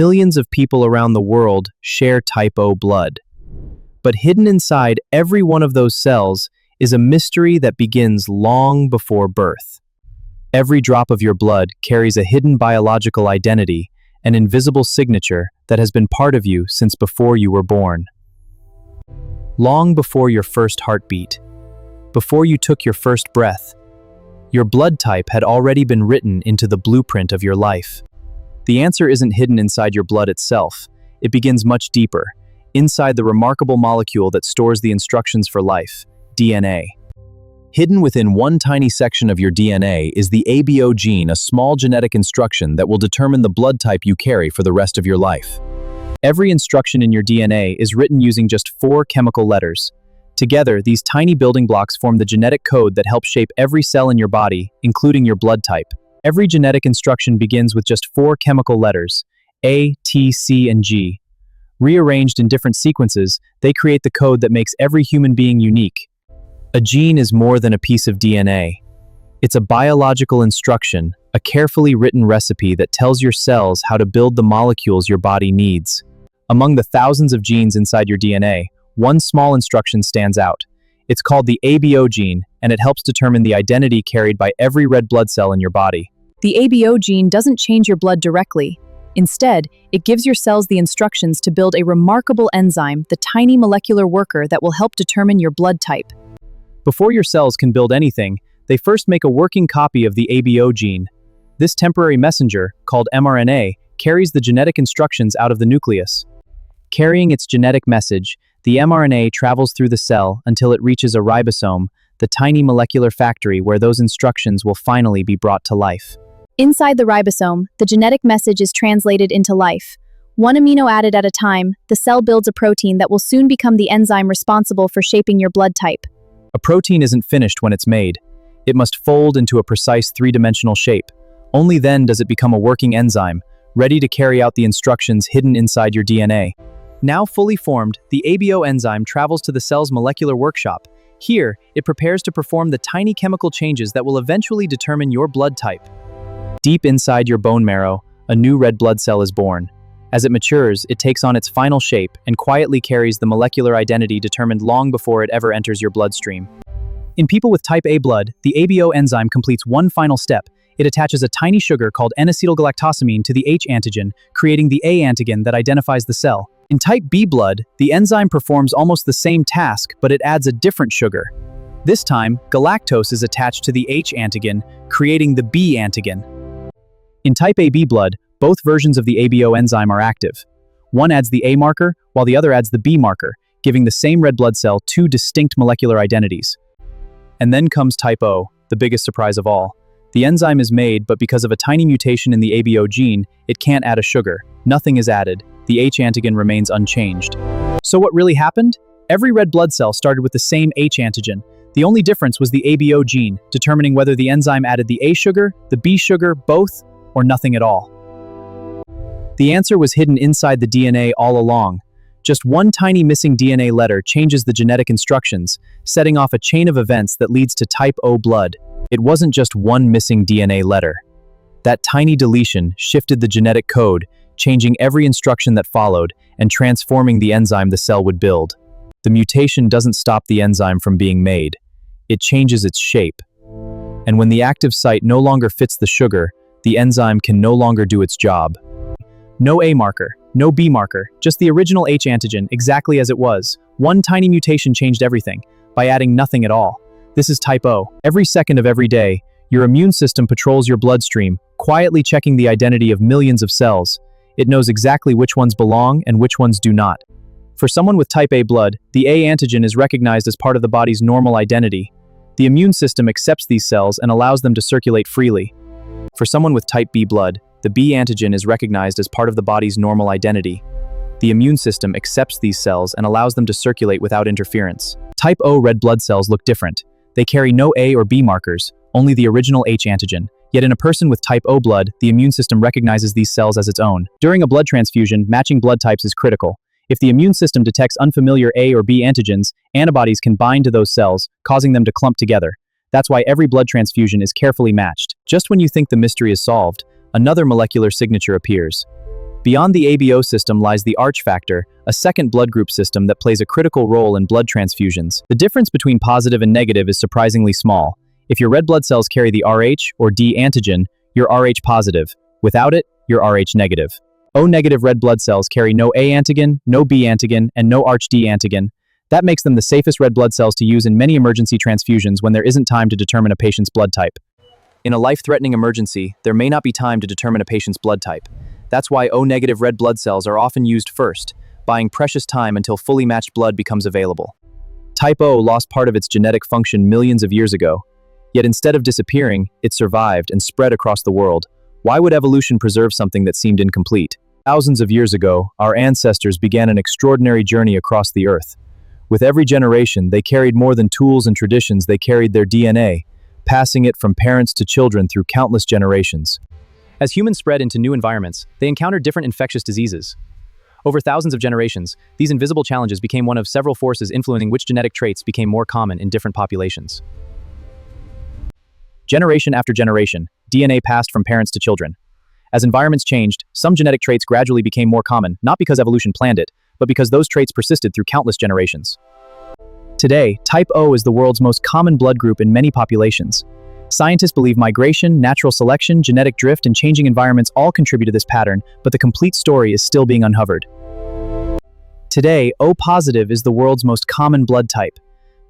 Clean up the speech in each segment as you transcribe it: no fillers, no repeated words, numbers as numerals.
Millions of people around the world share type O blood. But hidden inside every one of those cells is a mystery that begins long before birth. Every drop of your blood carries a hidden biological identity, an invisible signature that has been part of you since before you were born. Long before your first heartbeat, before you took your first breath, your blood type had already been written into the blueprint of your life. The answer isn't hidden inside your blood itself. It begins much deeper, inside the remarkable molecule that stores the instructions for life, DNA. Hidden within one tiny section of your DNA is the ABO gene, a small genetic instruction that will determine the blood type you carry for the rest of your life. Every instruction in your DNA is written using just 4 chemical letters. Together, these tiny building blocks form the genetic code that helps shape every cell in your body, including your blood type. Every genetic instruction begins with just 4 chemical letters, A, T, C, and G. Rearranged in different sequences, they create the code that makes every human being unique. A gene is more than a piece of DNA. It's a biological instruction, a carefully written recipe that tells your cells how to build the molecules your body needs. Among the thousands of genes inside your DNA, one small instruction stands out. It's called the ABO gene, and it helps determine the identity carried by every red blood cell in your body. The ABO gene doesn't change your blood directly. Instead, it gives your cells the instructions to build a remarkable enzyme, the tiny molecular worker that will help determine your blood type. Before your cells can build anything, they first make a working copy of the ABO gene. This temporary messenger, called mRNA, carries the genetic instructions out of the nucleus. Carrying its genetic message, the mRNA travels through the cell until it reaches a ribosome, the tiny molecular factory where those instructions will finally be brought to life. Inside the ribosome, the genetic message is translated into life. One amino acid at a time, the cell builds a protein that will soon become the enzyme responsible for shaping your blood type. A protein isn't finished when it's made. It must fold into a precise 3-dimensional shape. Only then does it become a working enzyme, ready to carry out the instructions hidden inside your DNA. Now fully formed, the ABO enzyme travels to the cell's molecular workshop. Here, it prepares to perform the tiny chemical changes that will eventually determine your blood type. Deep inside your bone marrow, a new red blood cell is born. As it matures, it takes on its final shape and quietly carries the molecular identity determined long before it ever enters your bloodstream. In people with type A blood, the ABO enzyme completes one final step. It attaches a tiny sugar called N-acetylgalactosamine to the H antigen, creating the A antigen that identifies the cell. In type B blood, the enzyme performs almost the same task, but it adds a different sugar. This time, galactose is attached to the H antigen, creating the B antigen. In type AB blood, both versions of the ABO enzyme are active. One adds the A marker, while the other adds the B marker, giving the same red blood cell 2 distinct molecular identities. And then comes type O, the biggest surprise of all. The enzyme is made, but because of a tiny mutation in the ABO gene, it can't add a sugar. Nothing is added. The H antigen remains unchanged. So what really happened? Every red blood cell started with the same H antigen. The only difference was the ABO gene, determining whether the enzyme added the A sugar, the B sugar, both, or nothing at all. The answer was hidden inside the DNA all along. Just one tiny missing DNA letter changes the genetic instructions, setting off a chain of events that leads to type O blood. It wasn't just one missing DNA letter. That tiny deletion shifted the genetic code, changing every instruction that followed and transforming the enzyme the cell would build. The mutation doesn't stop the enzyme from being made. It changes its shape. And when the active site no longer fits the sugar, the enzyme can no longer do its job. No A marker, no B marker, just the original H antigen, exactly as it was. One tiny mutation changed everything, by adding nothing at all. This is type O. Every second of every day, your immune system patrols your bloodstream, quietly checking the identity of millions of cells. It knows exactly which ones belong and which ones do not. For someone with type A blood, the A antigen is recognized as part of the body's normal identity. The immune system accepts these cells and allows them to circulate freely. For someone with type B blood, the B antigen is recognized as part of the body's normal identity. The immune system accepts these cells and allows them to circulate without interference. Type O red blood cells look different. They carry no A or B markers, only the original H antigen. Yet in a person with type O blood, the immune system recognizes these cells as its own. During a blood transfusion, matching blood types is critical. If the immune system detects unfamiliar A or B antigens, antibodies can bind to those cells, causing them to clump together. That's why every blood transfusion is carefully matched. Just when you think the mystery is solved, another molecular signature appears. Beyond the ABO system lies the Arch factor, a second blood group system that plays a critical role in blood transfusions. The difference between positive and negative is surprisingly small. If your red blood cells carry the Rh or D antigen, you're Rh positive. Without it, you're Rh negative. O negative red blood cells carry no A antigen, no B antigen, and no Arch D antigen. That makes them the safest red blood cells to use in many emergency transfusions when there isn't time to determine a patient's blood type. In a life-threatening emergency, there may not be time to determine a patient's blood type. That's why O-negative red blood cells are often used first, buying precious time until fully matched blood becomes available. Type O lost part of its genetic function millions of years ago. Yet instead of disappearing, it survived and spread across the world. Why would evolution preserve something that seemed incomplete? Thousands of years ago, our ancestors began an extraordinary journey across the earth. With every generation, they carried more than tools and traditions, they carried their DNA, passing it from parents to children through countless generations. As humans spread into new environments, they encountered different infectious diseases. Over thousands of generations, these invisible challenges became one of several forces influencing which genetic traits became more common in different populations. Generation after generation, DNA passed from parents to children. As environments changed, some genetic traits gradually became more common, not because evolution planned it, but because those traits persisted through countless generations. Today, type O is the world's most common blood group in many populations. Scientists believe migration, natural selection, genetic drift, and changing environments all contribute to this pattern, but the complete story is still being uncovered. Today, O-positive is the world's most common blood type,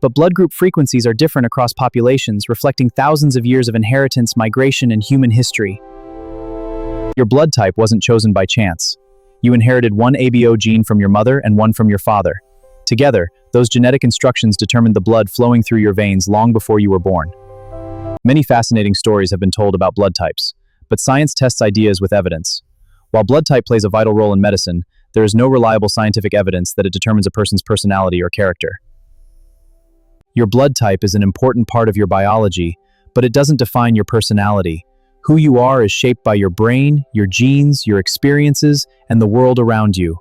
but blood group frequencies are different across populations, reflecting thousands of years of inheritance, migration, and human history. Your blood type wasn't chosen by chance. You inherited one ABO gene from your mother and one from your father. Together, those genetic instructions determined the blood flowing through your veins long before you were born. Many fascinating stories have been told about blood types, but science tests ideas with evidence. While blood type plays a vital role in medicine, there is no reliable scientific evidence that it determines a person's personality or character. Your blood type is an important part of your biology, but it doesn't define your personality. Who you are is shaped by your brain, your genes, your experiences, and the world around you.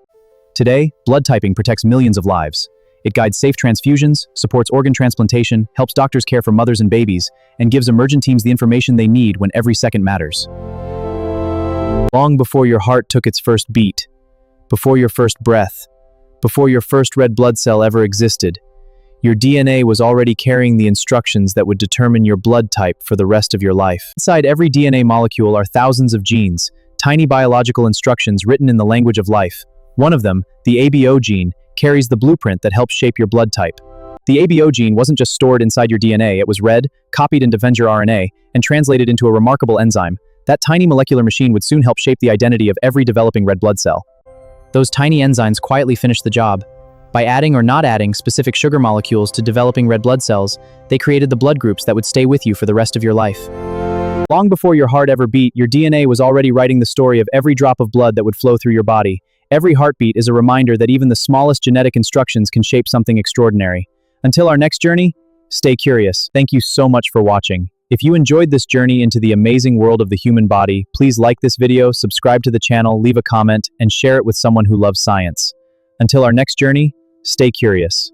Today, blood typing protects millions of lives. It guides safe transfusions, supports organ transplantation, helps doctors care for mothers and babies, and gives emergent teams the information they need when every second matters. Long before your heart took its first beat, before your first breath, before your first red blood cell ever existed, your DNA was already carrying the instructions that would determine your blood type for the rest of your life. Inside every DNA molecule are thousands of genes, tiny biological instructions written in the language of life. One of them, the ABO gene, carries the blueprint that helps shape your blood type. The ABO gene wasn't just stored inside your DNA, it was read, copied into messenger RNA, and translated into a remarkable enzyme. That tiny molecular machine would soon help shape the identity of every developing red blood cell. Those tiny enzymes quietly finished the job. By adding or not adding specific sugar molecules to developing red blood cells, they created the blood groups that would stay with you for the rest of your life. Long before your heart ever beat, your DNA was already writing the story of every drop of blood that would flow through your body. Every heartbeat is a reminder that even the smallest genetic instructions can shape something extraordinary. Until our next journey, stay curious. Thank you so much for watching. If you enjoyed this journey into the amazing world of the human body, please like this video, subscribe to the channel, leave a comment, and share it with someone who loves science. Until our next journey, stay curious.